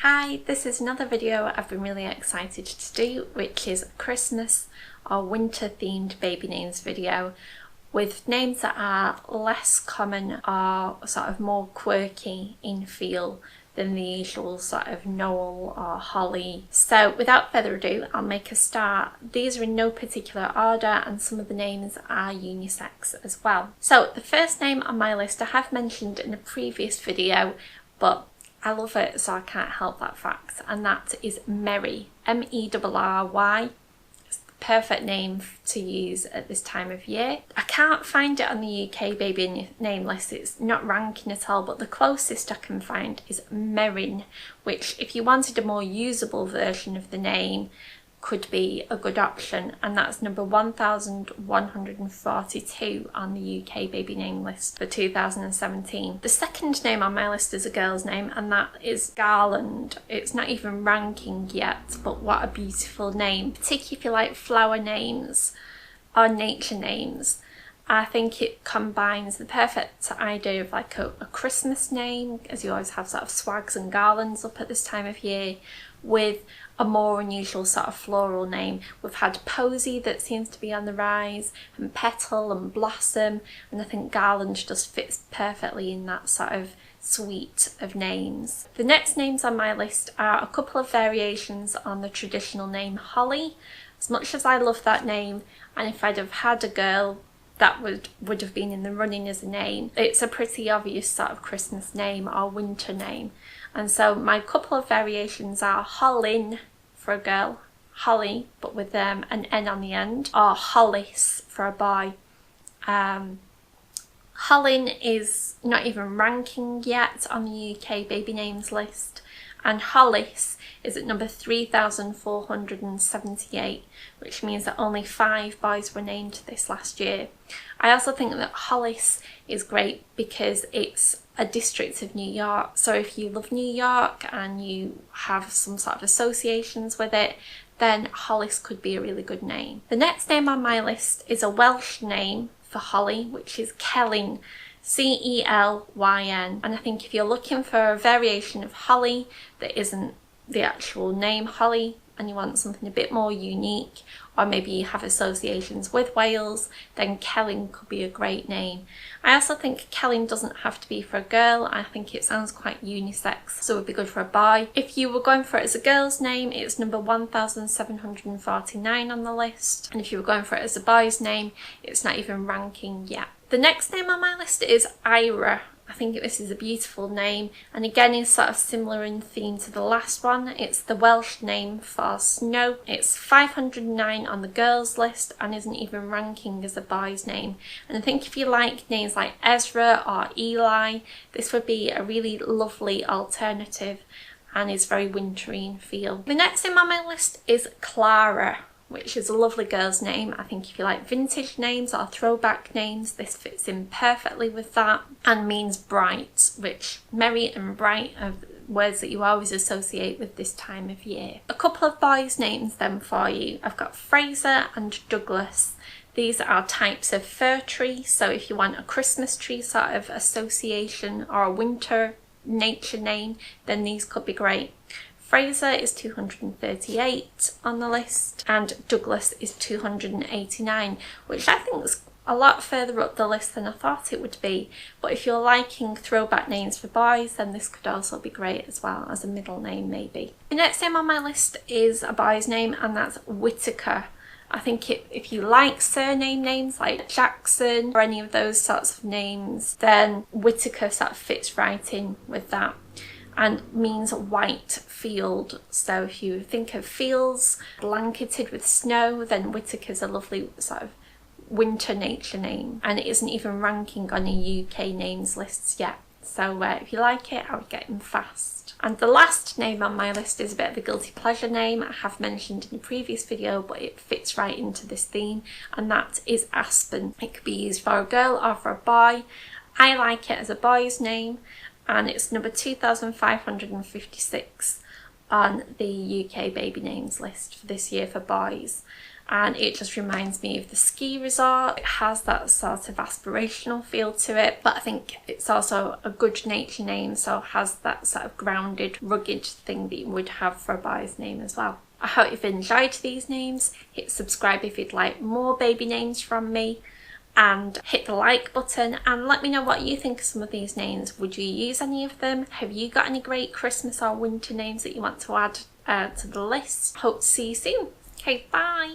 Hi, this is another video I've been really excited to do, which is a Christmas or winter themed baby names video with names that are less common or sort of more quirky in feel than the usual sort of Noel or Holly. So without further ado, I'll make a start. These are in no particular order and some of the names are unisex as well. So the first name on my list I have mentioned in a previous video, but I love it, so I can't help that fact, and that is Merry, M-E-R-R-Y. It's the perfect name to use at this time of year. I can't find it on the UK baby name list, it's not ranking at all, but the closest I can find is Merrin, which if you wanted a more usable version of the name, could be a good option, and that's number 1142 on the UK baby name list for 2017. The second name on my list is a girl's name, and that is Garland. It's not even ranking yet, but what a beautiful name, particularly if you like flower names or nature names. I think it combines the perfect idea of like a Christmas name, as you always have sort of swags and garlands up at this time of year, with a more unusual sort of floral name. We've had Posy that seems to be on the rise, and Petal and Blossom, and I think Garland just fits perfectly in that sort of suite of names. The next names on my list are a couple of variations on the traditional name Holly. As much as I love that name, and if I'd have had a girl that would have been in the running as a name, it's a pretty obvious sort of Christmas name or winter name. And so my couple of variations are Hollin for a girl, Holly but with an N on the end, or Hollis for a boy. Hollin is not even ranking yet on the UK baby names list, and Hollis is at number 3,478, which means that only 5 boys were named this last year. I also think that Hollis is great because it's a district of New York, so if you love New York and you have some sort of associations with it, then Hollis could be a really good name. The next name on my list is a Welsh name for Holly, which is Celyn, C-E-L-Y-N, and I think if you're looking for a variation of Holly that isn't the actual name Holly and you want something a bit more unique, or maybe you have associations with Wales, then Celyn could be a great name. I also think Celyn doesn't have to be for a girl. I think it sounds quite unisex, so it would be good for a boy. If you were going for it as a girl's name, it's number 1749 on the list, and if you were going for it as a boy's name, it's not even ranking yet. The next name on my list is Ira. I think this is a beautiful name, and again is sort of similar in theme to the last one. It's the Welsh name for snow. It's 509 on the girls list and isn't even ranking as a boy's name. And I think if you like names like Ezra or Eli, this would be a really lovely alternative and is very wintry in feel. The next name on my list is Clara, which is a lovely girl's name. I think if you like vintage names or throwback names, this fits in perfectly with that, and means bright, which merry and bright are words that you always associate with this time of year. A couple of boys' names then for you. I've got Fraser and Douglas. These are types of fir tree, so if you want a Christmas tree sort of association or a winter nature name, then these could be great. Fraser is 238 on the list and Douglas is 289, which I think is a lot further up the list than I thought it would be. But if you're liking throwback names for boys, then this could also be great as well as a middle name maybe. The next name on my list is a boy's name, and that's Whittaker. I think if you like surname names like Jackson or any of those sorts of names, then Whittaker sort of fits right in with that, and means white field. So if you think of fields blanketed with snow, then Whittaker's a lovely sort of winter nature name, and it isn't even ranking on a UK names lists yet. So if you like it, I would get him fast. And the last name on my list is a bit of a guilty pleasure name I have mentioned in a previous video, but it fits right into this theme, and that is Aspen. It could be used for a girl or for a boy. I like it as a boy's name, and it's number 2556 on the UK baby names list for this year for boys, and it just reminds me of the ski resort. It has that sort of aspirational feel to it, but I think it's also a good nature name, so has that sort of grounded, rugged thing that you would have for a boy's name as well. I hope you've enjoyed these names. Hit subscribe if you'd like more baby names from me, and hit the like button and let me know what you think of some of these names. Would you use any of them? Have you got any great Christmas or winter names that you want to add to the list? Hope to see you soon. Okay, bye.